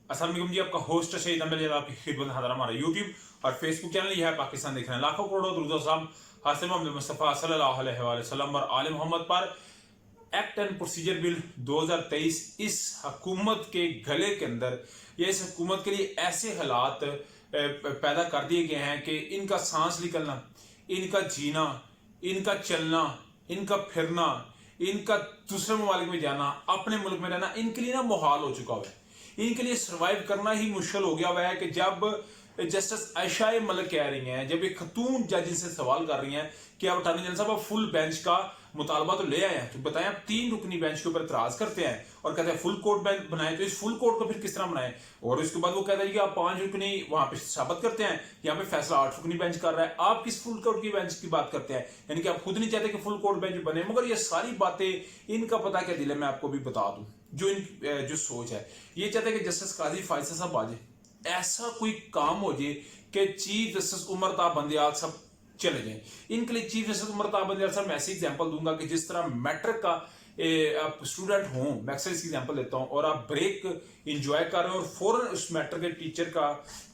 अस्सलाम वालेकुम जी, आपका होस्ट शहीद अहमद आपकी खिदमत हाजिर हमारा यूट्यूब और फेसबुक चैनल यह है पाकिस्तान देख रहे हैं लाखों करोड़ों दुरूद सलाम हासिल मोहम्मद मुस्तफ़ा सल्लल्लाहु अलैहि वसल्लम और आले मोहम्मद पर। एक्ट एंड प्रोसीजर बिल 2023 इस हुकूमत के गले के अंदर या इस हुकूमत के लिए ऐसे हालात पैदा कर दिए गए हैं कि इनका सांस निकलना, इनका जीना, इनका चलना, इनका फिरना, इनका दूसरे ममालिक में जाना, अपने मुल्क में रहना इनके लिए ना मुहाल हो चुका हुआ है। इनके लिए सर्वाइव करना ही मुश्किल हो गया हुआ है कि जब जस्टिस आयशा मलिक कह रही हैं, जब एक खतून जज से सवाल कर रही हैं कि आप अटॉर्नी जनरल साहब आप फुल बेंच का मुतालबा तो ले आए हैं, तो बताएं आप 3 रुकनी बेंच के ऊपर इतराज करते हैं और कहते हैं फुल कोर्ट बेंच बनाए, तो इस फुल कोर्ट को फिर किस तरह बनाए। और उसके बाद वो कहता है कि आप 5 रुकनी वहां पे साबित करते हैं, यहाँ पे फैसला 8 रुकनी बेंच कर रहा है, आप किस फुल कोर्ट की बेंच की बात करते हैं, यानी कि आप खुद नहीं चाहते कि फुल कोर्ट बेंच बने। मगर ये सारी बातें इनका पता क्या दिल है, मैं आपको भी बता दूं जो सोच है, ये चाहते हैं कि जस्टिस काजी फायसल साहब आ जाए, ऐसा कोई काम हो जाए कि चीफ जस्टिस उमर ताब बंदयाल साहब चले जाएं। इनके लिए चीफ जस्टिस उमर ताब बंदयाल साहब मैं ऐसी एग्जांपल दूंगा कि जिस तरह मैट्रिक का आप स्टूडेंट हो, मैं अक्सर इसकी एग्जांपल देता हूं, और आप ब्रेक इंजॉय कर रहे हो और फौरन उस मैट्रिक के टीचर का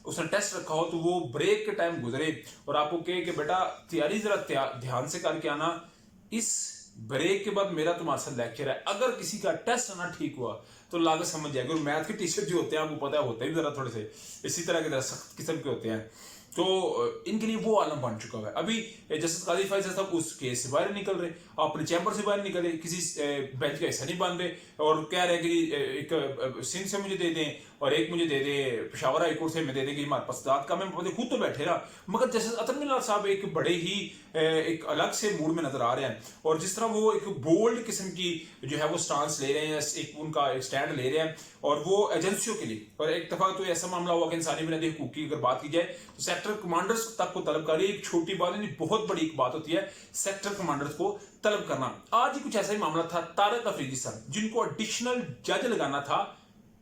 उसने टेस्ट रखा हो, तो वो ब्रेक के टाइम गुजरे और आपको कहे कि बेटा तैयारी जरा ध्यान से करके आना, इस ब्रेक के बाद मेरा तुम्हारे साथ लेक्चर है, अगर किसी का टेस्ट ना ठीक हुआ तो लागत समझ जाएगा। और मैथ के टीचर जो होते हैं आपको पता है होते भी जरा थोड़े से इसी तरह के सख्त किस्म के होते हैं, तो इनके लिए वो आलम बन चुका है। अभी जस्टिस काजी फैसल साहब उस केस से बाहर निकल रहे, अपने चैम्बर से बाहर निकल रहे, किसी बेंच का हिस्सा नहीं बन रहे और कह रहे हैं कि एक सिंध से मुझे दे दें और एक मुझे दे दें पेशावर हाई कोर्ट से मैं दे दें कि हमारे पास दाद का, मैं खुद तो बैठे ना। मगर जस्टिस अतर मिल्ला साहब एक बड़े ही एक अलग से मूड में नजर आ रहे हैं और जिस तरह वो एक बोल्ड किस्म की जो है वो स्टांस ले रहे हैं, एक उनका स्टैंड ले रहे हैं और वो एजेंसियों के लिए। और एक दफा तो ऐसा मामला हुआ कि इंसानी बुनियादी हकूक की अगर बात की जाए तो सेक्टर कमांडर्स तक को तलब कर रही है, एक छोटी बात नहीं बहुत बड़ी एक बात होती है सेक्टर कमांडर्स को तलब करना। आज ही कुछ ऐसा ही मामला था तारक अफरीदी साहब जिनको एडिशनल जज लगाना था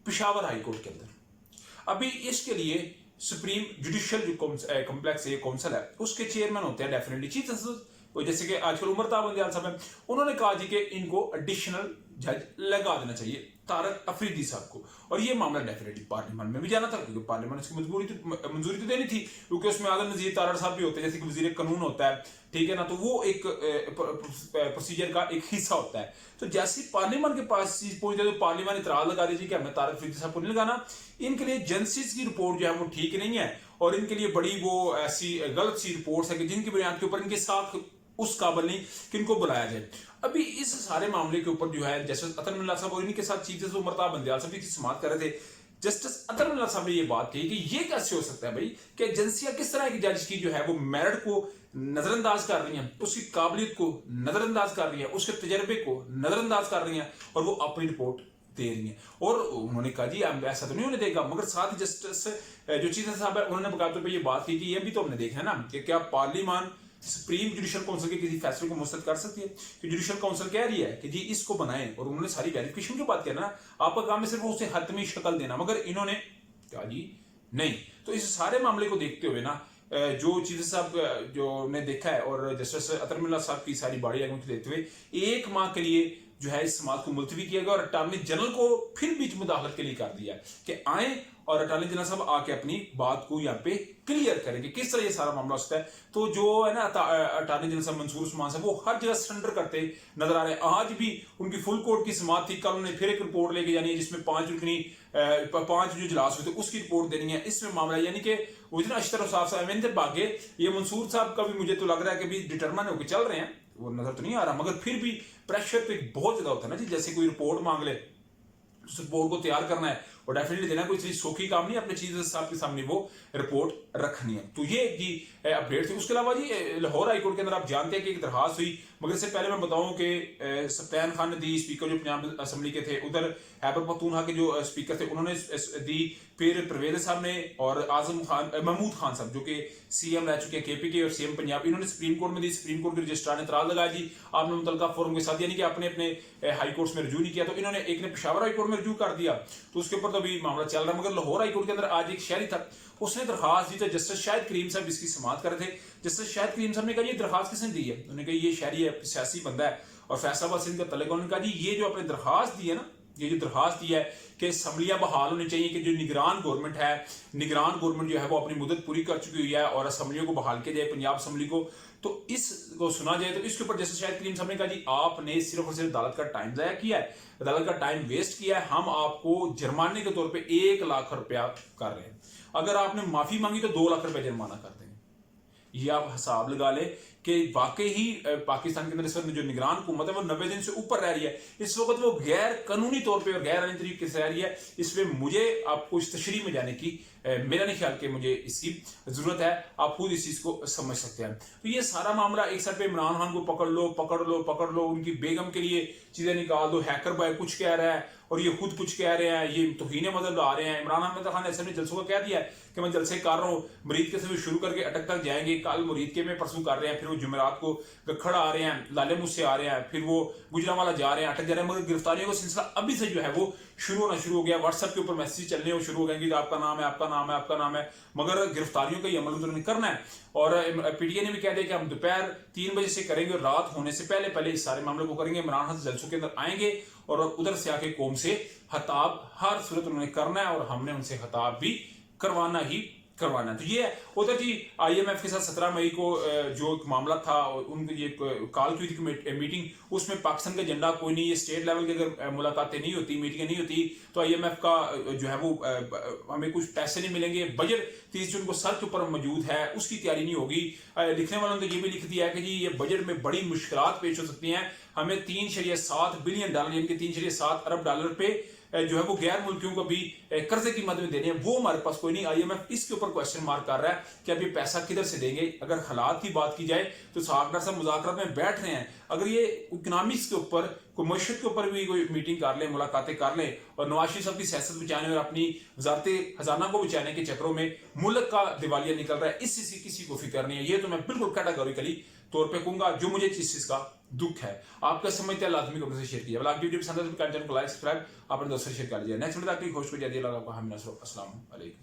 पेशावर हाई कोर्ट के अंदर। अभी इसके लिए सुप्रीम जुडिशियल जो कॉम्प्लेक्स काउंसिल है उसके चेयरमैन होते हैं डेफिनेटली चीफ जस्टिस, जैसे कि आजकल उमर ताब बंदयाल साहब हैं, उन्होंने कहा जी कि इनको एडिशनल जज लगा देना चाहिए तारक अफरीदी साहब को। और ये मामला डेफिनेटली पार्लियामेंट में भी जाना था क्योंकि पार्लियामेंट उसकी मंजूरी तो देनी थी, क्योंकि उसमें आदम नजीर तारड़ साहब भी होते हैं, जैसे कि वजीर कानून होता है, ठीक है ना, तो वो एक प्रोसीजर का एक हिस्सा होता है। तो जैसे ही पार्लियामेंट के पास चीज पहुंचती है तो पार्लियामेंट इतराज लगा दीजिए कि हमें तारक अफरीदी साहब को नहीं लगाना, इनके लिए एजेंसीज की रिपोर्ट जो है वो ठीक नहीं है और इनके लिए बड़ी वो ऐसी गलत सी रिपोर्ट्स है कि जिनकी बुनियाद के ऊपर इनके साथ उस काबिल नहीं कि इनको बुलाया जाए। अभी इस सारे मामले के ऊपर जो है जस्टिस अतर मिल्ला साहब और इनके साथ चीफ जस्टिस उमर ताब बंदयाल साहब की समाअत कर रहे थे। जस्टिस अतर मिल्ला साहब ने ये बात कही कि ये कैसे हो सकता है भाई कि एजेंसियां किस तरह की जज की जो है वो मेरिट को नजरअंदाज कर रही हैं, उसकी काबिलियत को नजरअंदाज कर रही है, उसके तजर्बे को नजरअंदाज कर रही हैं और वो अपनी रिपोर्ट दे रही हैं। और उन्होंने कहा जी ऐसा तो नहीं होने देगा, मगर साथ ही जस्टिस जो चीफ जस्टिस साहब है उन्होंने बकायदे पे ये बात की कि ये भी तो हमने देखा है ना कि क्या पार्लियामान सुप्रीम जुडिशियल काउंसिल के किसी फैसले को मुस्तरद कर सकती है कि जुडिशियल काउंसिल कह रही है कि जी इसको बनाएं, और उन्होंने सारी वेरिफिकेशन की बात किया ना, आपका काम है सिर्फ उसे हतमी शक्ल देना, मगर इन्होंने कहा जी नहीं। तो इस सारे मामले को देखते हुए ना जो चीफ साहब जो ने देखा है और जस्टिस अतर मिल्ला साहब की सारी बड़ी आगे देखते हुए 1 माह के लिए जो है इस समाज को मुलतवी किया गया और अटॉर्नी जनरल को फिर बीच मुदाखलत के लिए कर दिया कि आए और अटॉर्नी जनरल साहब आके अपनी बात को यहाँ पे क्लियर करेंगे किस तरह ये सारा मामला होता है। तो जो है ना अटॉर्नी जनरल साहब मंसूर उस्मान साहब वो हर जगह सरेंडर करते नजर आ रहे हैं। आज भी उनकी फुल कोर्ट की समाअत थी, कल उन्होंने फिर एक रिपोर्ट लेके जानी है जिसमें 5 जो इजलास हुए थे उसकी रिपोर्ट देनी है। इसमें मामला यानी कि वजीर अशरफ साहब बागे ये मंसूर साहब का भी मुझे तो लग रहा है कि भी डिटरमाइन होकर चल रहे हैं, वो नजर तो नहीं आ रहा, मगर फिर भी प्रेशर तो बहुत ज्यादा होता है ना जी। जैसे कोई रिपोर्ट मांग ले उस रिपोर्ट को तैयार करना है और डेफिनेटली देना कोई चीज सौखी काम नहीं, अपने चीफ साहब के सामने वो रिपोर्ट रखनी है। तो ये जी अपडेट थी। उसके अलावा जी लाहौर हाईकोर्ट के अंदर आप जानते हैं कि एक दरखास्त हुई, मगर इससे पहले मैं बताऊं कि सफ्तान खान नदी स्पीकर जो पंजाब असम्बली के थे, उधर खैबर पख्तूनख्वा के जो स्पीकर थे उन्होंने दी, फिर परवेज साहब ने और आजम खान महमूद खान साहब जो कि सीएम रह चुके हैं केपी और सीएम पंजाब, इन्होंने सुप्रीम कोर्ट में दी। सुप्रीम कोर्ट के रजिस्ट्रार ने इतराज लगाया जी आपने मुतलका फोरम के साथ यानी कि अपने अपने हाई कोर्ट में रजू नहीं किया, तो इन्होंने एक ने पेशावर हाई कोर्ट में रजू कर दिया, तो उसके ऊपर तो अभी मामला चल रहा है। मगर लाहौर हाईकोर्ट के अंदर आज एक शहरी था, उसने दरखास्त दी, तो जस्टिस शाहिद करीम साहब इसकी समाअत कर रहे थे। जस्टिस शाहिद करीम साहब ने कहा ये दरखास्त किसने दी है, उन्होंने कहा ये शहरी है, सियासी बंदा है और फैसलाबाद सिंध का तल्लुक है। उन्होंने कहा जी ये जो आपने दरखास्त दी है ना ये जो दरखास्त दी है कि असम्बलियां बहाल होनी चाहिए, कि जो निगरान गवर्नमेंट है, निगरान गवर्नमेंट जो है वो अपनी मुद्दत पूरी कर चुकी हुई है और असम्बलियों को बहाल किया जाए, पंजाब असम्बली को, तो इसको सुना जाए। तो इसके ऊपर जैसे शायद करीम साहब ने कहा जी आपने सिर्फ और सिर्फ अदालत का टाइम ज़ाया किया है, अदालत का टाइम वेस्ट किया है, हम आपको जुर्माने के तौर पर 1 लाख रुपया कर रहे हैं, अगर आपने माफी मांगी तो 2 लाख रुपया जुर्माना कर देंगे। ये आप हिसाब लगा ले कि वाकई ही पाकिस्तान के अंदर इस वक्त जो निगरान हुकूमत है वो 90 दिन से ऊपर रह रही है, इस वक्त वो गैर कानूनी तौर पे और गैर आईनी तरीके से रह रही है। इसमें मुझे आपको इस तशरीह में जाने की मेरा नहीं ख्याल कि मुझे इसकी जरूरत है, आप खुद इस चीज को समझ सकते हैं। तो ये सारा मामला एक साइड पे इमरान खान को पकड़ लो पकड़ लो पकड़ लो, उनकी बेगम के लिए चीजें निकाल दो, हैकर बॉय कुछ कह रहा है और ये खुद कुछ कह रहे हैं, ये तौहीन मतलब ला रहे हैं। इमरान खान ने ऐसे में जलसों का कह दिया है कि मैं जलसे कर रहा हूँ, मुरीद के से शुरू करके अटक तक जाएंगे, कल मुरीद के में परसों कर रहे हैं, फिर वो जुमेरात को गखड़ आ रहे हैं, लाले मुझ से आ रहे हैं, फिर वो गुजरांवाला जा रहे हैं, अटक जा रहे हैं। मगर गिरफ्तारियों का सिलसिला अभी से जो है वो शुरू होना शुरू हो गया, व्हाट्सएप के ऊपर मैसेज चलने शुरू हो गए कि आपका नाम है आपका नाम है आपका नाम है, मगर गिरफ्तारियों का ये अमल तो नहीं करना है। और पीटीए ने भी कह दिया कि हम दोपहर 3 बजे से करेंगे और रात होने से पहले पहले इस सारे मामले को करेंगे। इमरान खान जलसों के अंदर आएंगे और उधर से आके कौम से खिताब हर सूरत उन्होंने करना है और हमने उनसे खिताब भी करवाना ही करवाना। तो ये उधर जी IMF के साथ 17 मई को जो एक मामला था, उनकी ये कॉल की थी मीटिंग, उसमें पाकिस्तान का एजेंडा कोई नहीं, ये स्टेट लेवल की अगर मुलाकातें नहीं होती, मीटिंगें नहीं होती तो IMF का जो है वो हमें कुछ पैसे नहीं मिलेंगे, बजट 30 जून को सर के ऊपर मौजूद है उसकी तैयारी नहीं होगी। लिखने वालों ने तो ये भी लिख दिया है कि जी ये बजट में बड़ी मुश्किलात पेश हो सकती हैं, हमें $3.7 बिलियन यानी कि $3.7 अरब पे जो है वो गैर मुल्कियों को भी कर्जे की मदद में देने हैं, वो हमारे पास कोई नहीं। IMF इसके ऊपर क्वेश्चन मार्क कर रहा है कि अभी पैसा किधर से देंगे। अगर हालात की बात की जाए तो साहब साहब मुज़ाकरात में बैठ रहे हैं, अगर ये इकोनॉमिक्स के ऊपर कोई मईशत के ऊपर भी कोई मीटिंग कर ले, मुलाकातें कर ले और नवाज शरीफ साहब की सियासत बचाने और अपनी वजारत खजाना को बचाने के चक्करों में मुल्क का दिवालिया निकल रहा है, इससे किसी को फिक्र नहीं है। ये तो मैं बिल्कुल कैटेगोरिकली तौर पे कहूंगा, जो मुझे इस चीज का दुख है। आपका समझते हैं लाजमी कमेंट से शेयर कीजिए। आप वीडियो पसंद है तो चैनल को लाइक सब्सक्राइब अपने दोस्तों से शेयर कर लीजिए। नेक्स्ट वीडियो तक खुश हो जाइए। अस्सलाम वालेकुम।